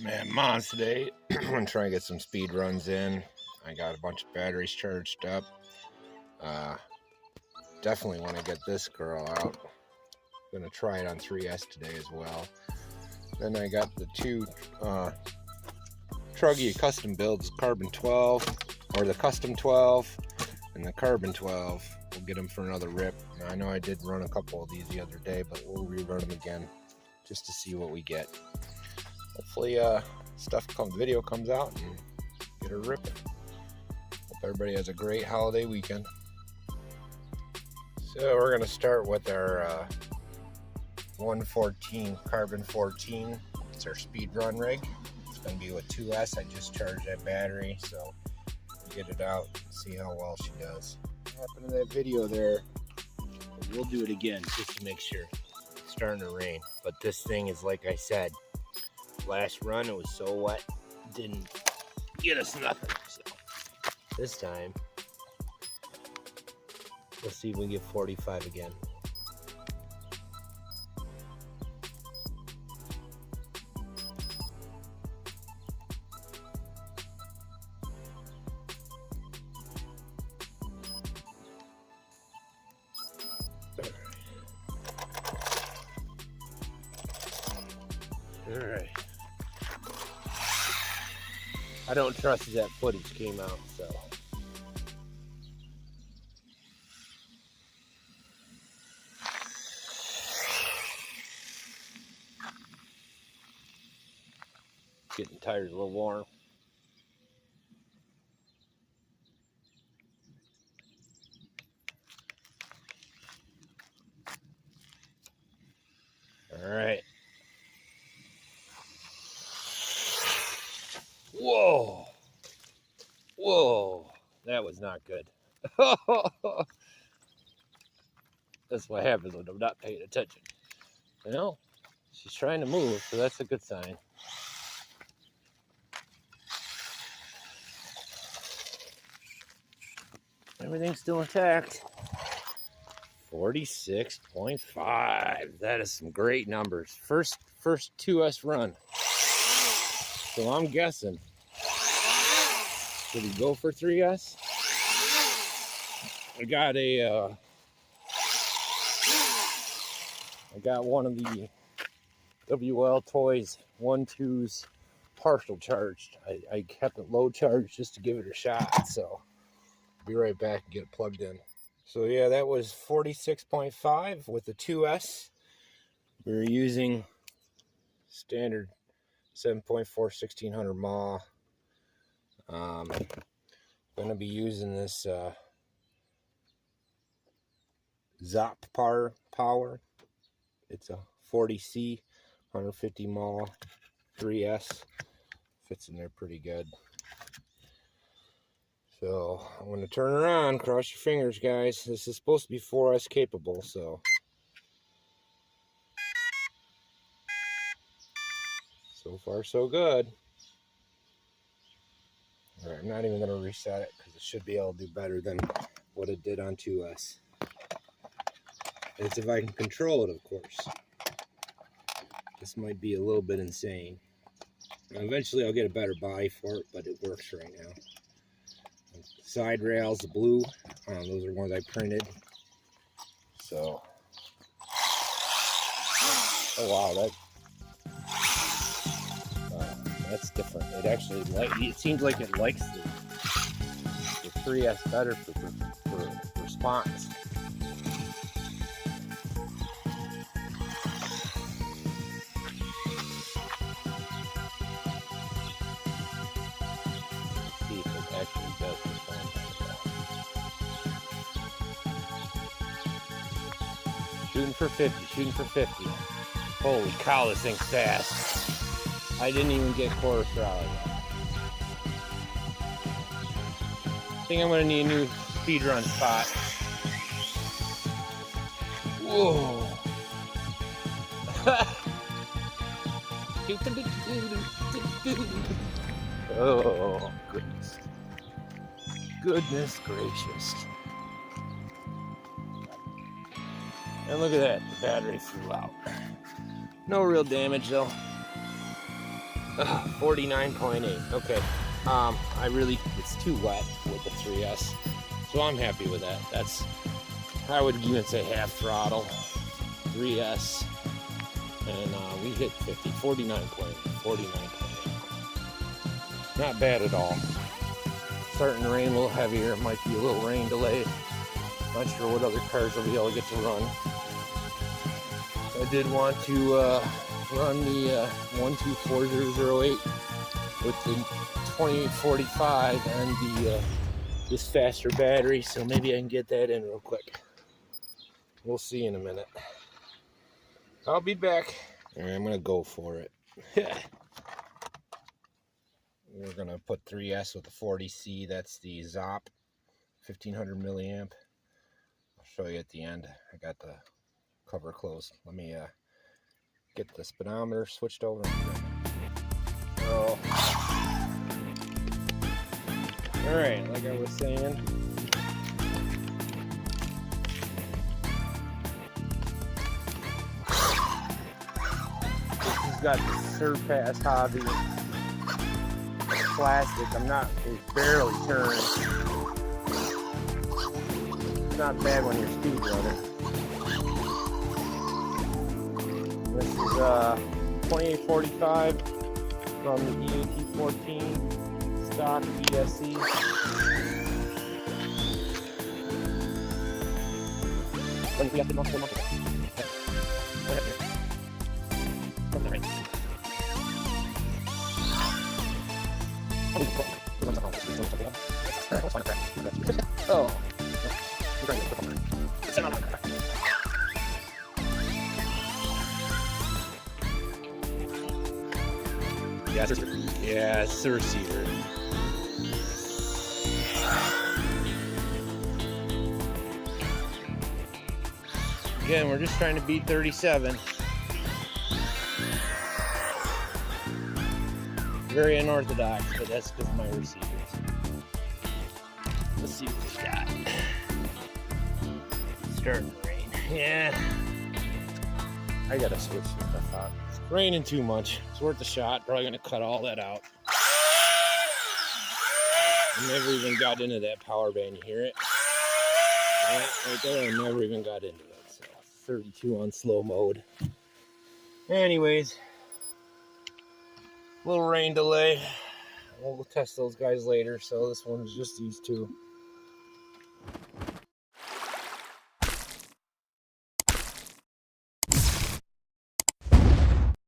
Man, Mons today. I'm gonna try and get some speed runs in. I got a bunch of batteries charged up. Definitely want to get this girl out. Gonna try it on 3S today as well. Then I got the two Truggy custom builds, Carbon 12, or the Custom 12, and the Carbon 12. We'll get them for another rip. Now, I know I did run a couple of these the other day, but we'll rerun them again just to see what we get. Hopefully video comes out and get her ripping. Hope everybody has a great holiday weekend. So we're going to start with our 114 Carbon 14. It's our speed run rig. It's going to be with 2S. I just charged that battery, so we'll get it out and see how well she does. What happened to that video there? We'll do it again just to make sure. It's starting to rain, but this thing is, like I said, last run it was so wet, didn't get us nothing. So this time, let's see if we can get 45 again. All right. I don't trust that footage came out, so. Getting tires a little warm. All right. Whoa. Whoa. That was not good. That's what happens when I'm not paying attention. You know, she's trying to move, so that's a good sign. Everything's still intact. 46.5. That is some great numbers. First 2S run. So I'm guessing. Should we go for 3S? I got one of the WLTOYS 1.2s partial charged. I kept it low charged just to give it a shot. So I'll be right back and get it plugged in. So yeah, that was 46.5 with the 2S. We were using standard 7.4 1600 mAh. Going to be using this ZOP power. It's a 40C 150 mAh 3S. Fits in there pretty good. So I'm going to turn her on. Cross your fingers, guys. This is supposed to be 4S capable, so. So far, so good. All right, I'm not even going to reset it because it should be able to do better than what it did on 2S. It's if I can control it, of course. This might be a little bit insane. Eventually, I'll get a better body for it, but it works right now. Side rails, the blue, those are ones I printed. So, oh wow, that's different. It actually it seems like it likes the 3S better for response. See if it actually does respond. Shooting for 50, shooting for 50. Holy cow, this thing's fast. I didn't even get quarter throttle yet. I think I'm going to need a new speed run spot. Whoa. Oh, goodness. Goodness gracious. And look at that, the battery flew out. No real damage though. 49.8. Okay. It's too wet with the 3S, so I'm happy with that. I would even say half throttle, 3S, and we hit 49.8. Not bad at all. Starting to rain a little heavier. It might be a little rain delay. Not sure what other cars will be able to get to run. I did want to run the 124008 with the 2845 and this faster battery, so maybe I can get that in real quick. We'll see in a minute. I'll be back. All right, I'm gonna go for it. We're gonna put 3S with the 40C. That's the ZOP 1500 milliamp. I'll show you at the end. I got the cover closed. Let me get the speedometer switched over. So, all right, like I was saying, this has got the Surpass Hobby plastic. It barely turns. It's not bad when you're speed running. This is 2845 from the EAT14 stock ESC. Oh. Yeah, it's the receiver. Again, we're just trying to beat 37. Very unorthodox, but that's because of my receivers. Let's see what we got. It's starting to rain. Yeah. I gotta switch some stuff out. It's raining too much. It's worth a shot. Probably gonna cut all that out. I never even got into that power band. You hear it? Yeah, right there. I never even got into it. So 32 on slow mode. Anyways, little rain delay. We'll test those guys later. So this one's just these two.